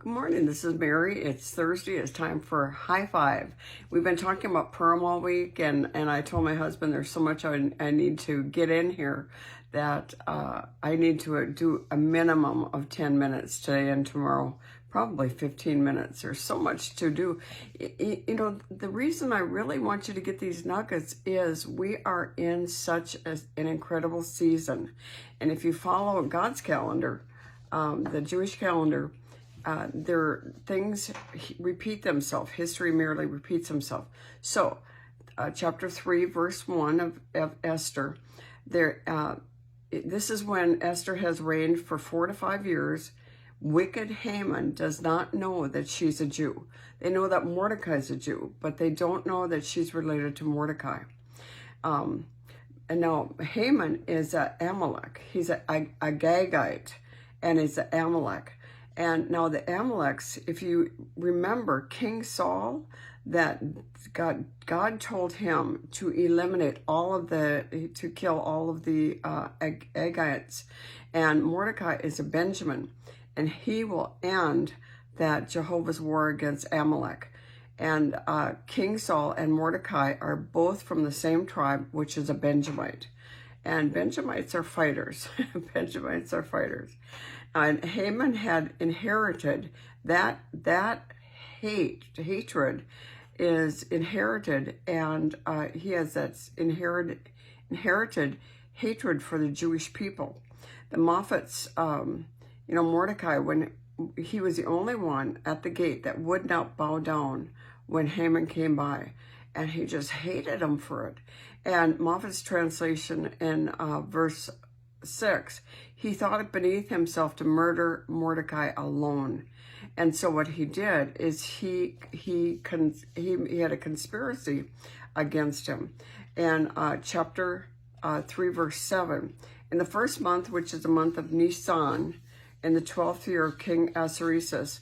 Good morning, this is Mary. It's Thursday, it's time for High Five. We've been talking about Purim all week, and I told my husband there's so much I need to get in here that I need to do a minimum of 10 minutes today and tomorrow, probably 15 minutes. There's so much to do. You know, the reason I really want you to get these nuggets is we are in such an incredible season. And if you follow God's calendar, the Jewish calendar, things repeat themselves. History merely repeats themselves. So, chapter 3, verse 1 of Esther, this is when Esther has reigned for 4 to 5 years. Wicked Haman does not know that she's a Jew. They know that Mordecai is a Jew, but they don't know that she's related to Mordecai. And now Haman is an Amalek. He's a Agagite, and he's an Amalek. And now the Amaleks, if you remember King Saul, that God told him to eliminate to kill all of the Agagites. And Mordecai is a Benjamin, and he will end that Jehovah's war against Amalek. And King Saul and Mordecai are both from the same tribe, which is a Benjamite. And Benjamites are fighters. Benjamites are fighters. And Haman had inherited that hatred is inherited, and he has that inherited hatred for the Jewish people. The Moffats, Mordecai, when he was the only one at the gate that would not bow down when Haman came by, and he just hated him for it. And Moffat's translation in verse 6, he thought it beneath himself to murder Mordecai alone. And so what he did is he had a conspiracy against him. And chapter 3, verse 7, in the first month, which is the month of Nisan, in the 12th year of King Ahasuerus,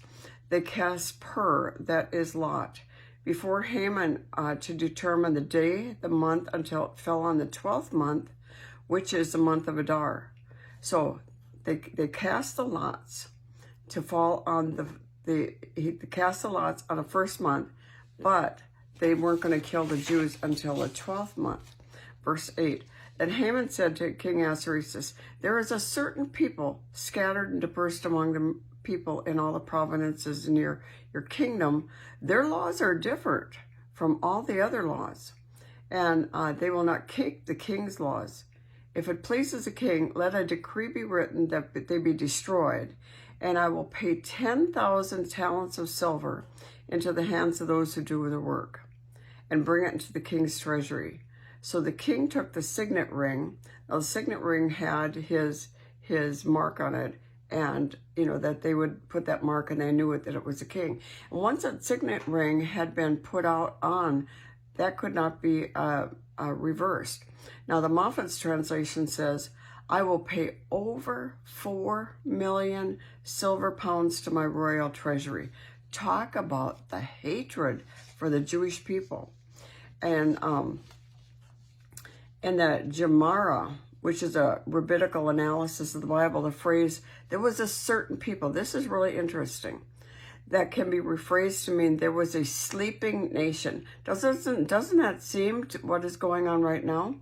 they cast Pur, that is Lot, before Haman to determine the day, the month, until it fell on the 12th month, which is the month of Adar. So they cast the lots to fall on they cast the lots on the first month, but they weren't going to kill the Jews until the 12th month. Verse 8, then Haman said to King Ahasuerus, there is a certain people scattered and dispersed among the people in all the provinces in your kingdom. Their laws are different from all the other laws, and they will not keep the king's laws. If it pleases the king, let a decree be written that they be destroyed, and I will pay 10,000 talents of silver into the hands of those who do the work, and bring it into the king's treasury. So the king took the signet ring. Now the signet ring had his mark on it, and that they would put that mark, and they knew that it was a king. And once that signet ring had been put out on, that could not be reversed. Now the Moffat's translation says, I will pay over 4 million silver pounds to my royal treasury. Talk about the hatred for the Jewish people. And in the Gemara, which is a rabbinical analysis of the Bible, the phrase, there was a certain people, this is really interesting, that can be rephrased to mean there was a sleeping nation. Doesn't that seem to what is going on right now?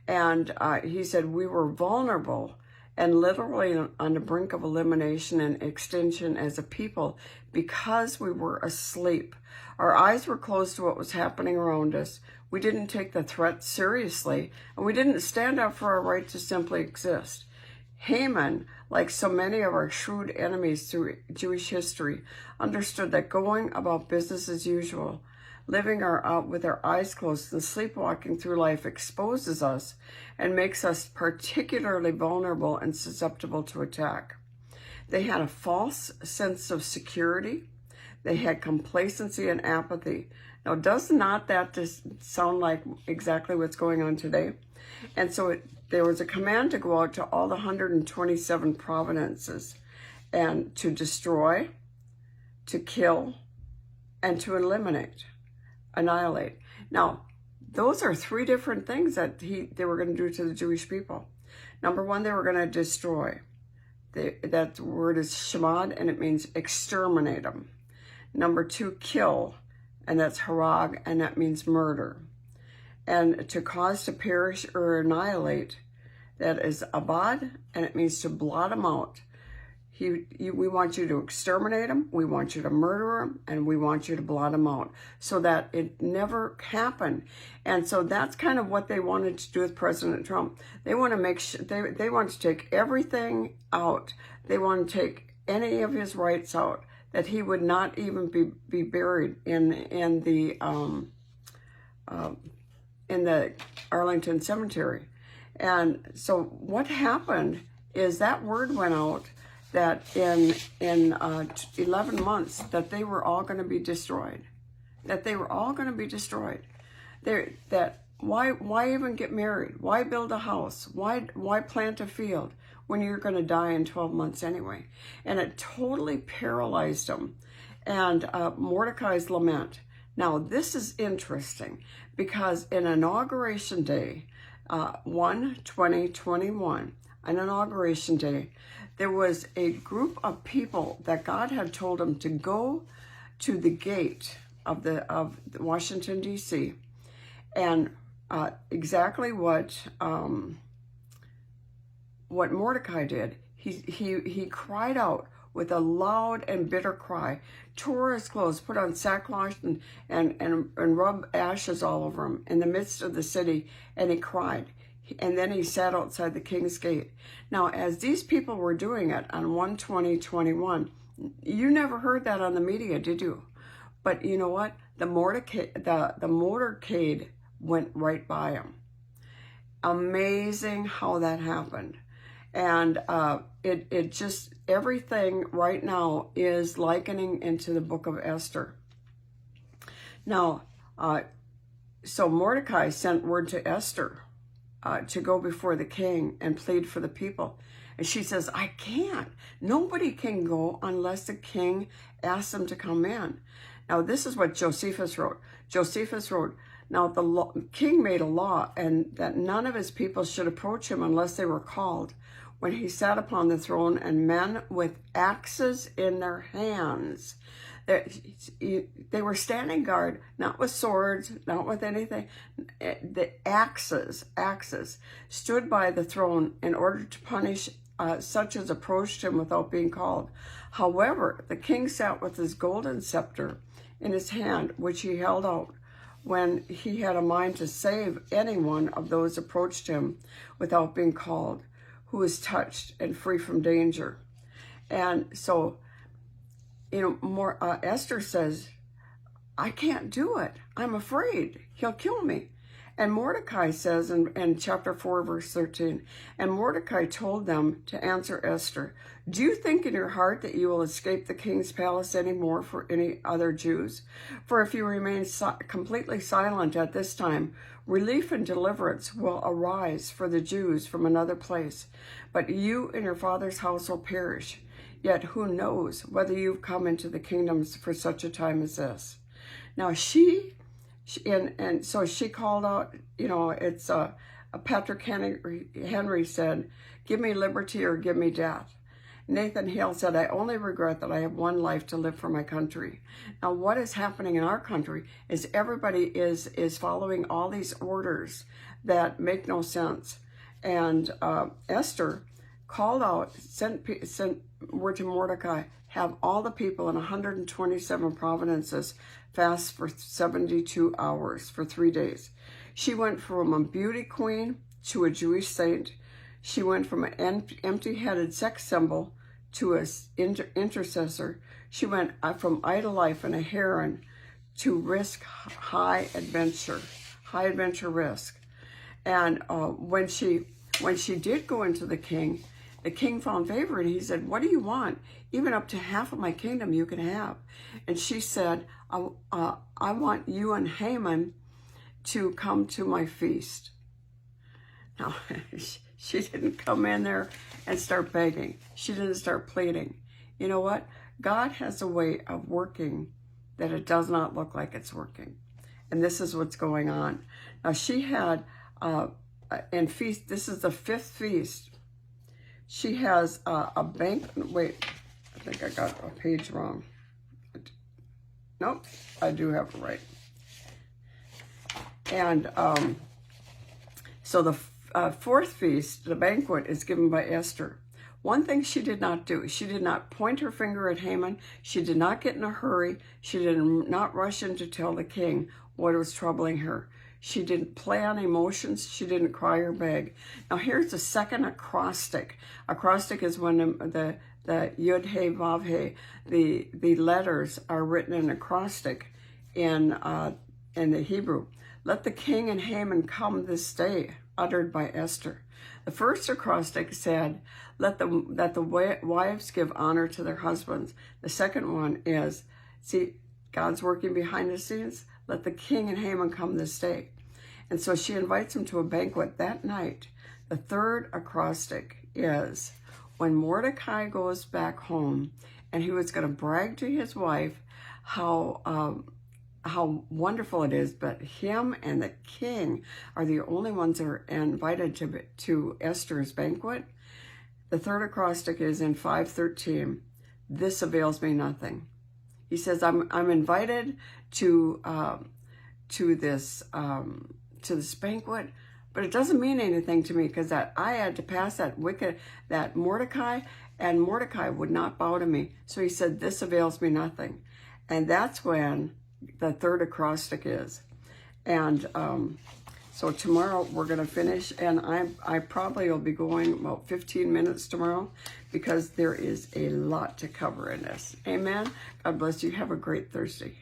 And he said we were vulnerable and literally on the brink of elimination and extinction as a people because we were asleep. Our eyes were closed to what was happening around us. We didn't take the threat seriously, and we didn't stand up for our right to simply exist. Haman, like so many of our shrewd enemies through Jewish history, understood that going about business as usual, living with our eyes closed and sleepwalking through life exposes us and makes us particularly vulnerable and susceptible to attack. They had a false sense of security. They had complacency and apathy. Now, does not that just sound like exactly what's going on today? And so there was a command to go out to all the 127 provinces and to destroy, to kill, and to annihilate. Now, those are 3 different things that they were going to do to the Jewish people. Number 1, they were going to destroy. That word is shamad, and it means exterminate them. Number 2, kill, and that's harag, and that means murder. And to cause to perish or annihilate, that is abad, and it means to blot them out. We want you to exterminate them, we want you to murder them, and we want you to blot them out so that it never happened. And so that's kind of what they wanted to do with President Trump. They want to make sure, they want to take everything out. They want to take any of his rights out, that he would not even be buried in the Arlington Cemetery. And so what happened is that word went out that in 11 months that they were all going to be destroyed. That they were all going to be destroyed. Why even get married? Why build a house? Why plant a field when you're going to die in 12 months anyway? And it totally paralyzed them. And Mordecai's lament. Now this is interesting because in Inauguration Day, 1/20/21, on Inauguration Day, there was a group of people that God had told them to go to the gate of Washington, D.C., and exactly what Mordecai did. He cried out with a loud and bitter cry, tore his clothes, put on sackcloth and rubbed ashes all over him in the midst of the city, and he cried. And then he sat outside the king's gate. Now, as these people were doing it on 1/20/21, you never heard that on the media, did you? But you know what? The motorcade went right by him. Amazing how that happened. And it just, everything right now is likening into the Book of Esther. Now, so Mordecai sent word to Esther to go before the king and plead for the people. And she says, I can't. Nobody can go unless the king asks them to come in. Now, this is what Josephus wrote. Josephus wrote, now the king made a law, and that none of his people should approach him unless they were called, when he sat upon the throne, and men with axes in their hands. They were standing guard, not with swords, not with anything. The axes stood by the throne in order to punish such as approached him without being called. However, the king sat with his golden scepter in his hand, which he held out when he had a mind to save any one of those approached him without being called, who was touched and free from danger. And so, Esther says, I can't do it. I'm afraid. He'll kill me. And Mordecai says in chapter 4, verse 13, and Mordecai told them to answer Esther, do you think in your heart that you will escape the king's palace any more for any other Jews? For if you remain completely silent at this time, relief and deliverance will arise for the Jews from another place, but you and your father's house will perish. Yet who knows whether you've come into the kingdoms for such a time as this? Now so she called out, it's Patrick Henry said, give me liberty or give me death. Nathan Hale said, I only regret that I have one life to live for my country. Now, what is happening in our country is everybody is following all these orders that make no sense. And Esther called out, sent word to Mordecai, have all the people in 127 provinces fast for 72 hours, for 3 days. She went from a beauty queen to a Jewish saint. She went from an empty-headed sex symbol to an intercessor. She went from idle life and a heron to risk high adventure risk. And when she did go into the king found favor, and he said, what do you want? Even up to half of my kingdom you can have. And she said, I want you and Haman to come to my feast. Now, she didn't come in there and start begging. She didn't start pleading. You know what? God has a way of working that it does not look like it's working. And this is what's going on. Now, she had, this is the 5th feast. she has a bank. Wait, I think I got a page wrong. Nope, I do have it right. And so the fourth feast, the banquet, is given by Esther. One thing she did not do, she did not point her finger at Haman. She did not get in a hurry. She did not rush in to tell the king what was troubling her. She didn't play on emotions. She didn't cry or beg. Now here's the second acrostic. Acrostic is when the Yud He Vav He, the letters are written in acrostic in the Hebrew. Let the king and Haman come this day, uttered by Esther. The first acrostic said, that the wives give honor to their husbands. The second one is, see, God's working behind the scenes. Let the king and Haman come this day. And so she invites him to a banquet that night. The third acrostic is, when Mordecai goes back home, and he was going to brag to his wife how wonderful it is, but him and the king are the only ones that are invited to Esther's banquet. The third acrostic is in 5:13. This avails me nothing. He says, I'm invited to this banquet, but it doesn't mean anything to me, because that I had to pass that Mordecai, and Mordecai would not bow to me. So he said, this avails me nothing. And that's when the third acrostic is. And so tomorrow we're going to finish, and I probably will be going about 15 minutes tomorrow, because there is a lot to cover in this. Amen. God bless you. Have a great Thursday.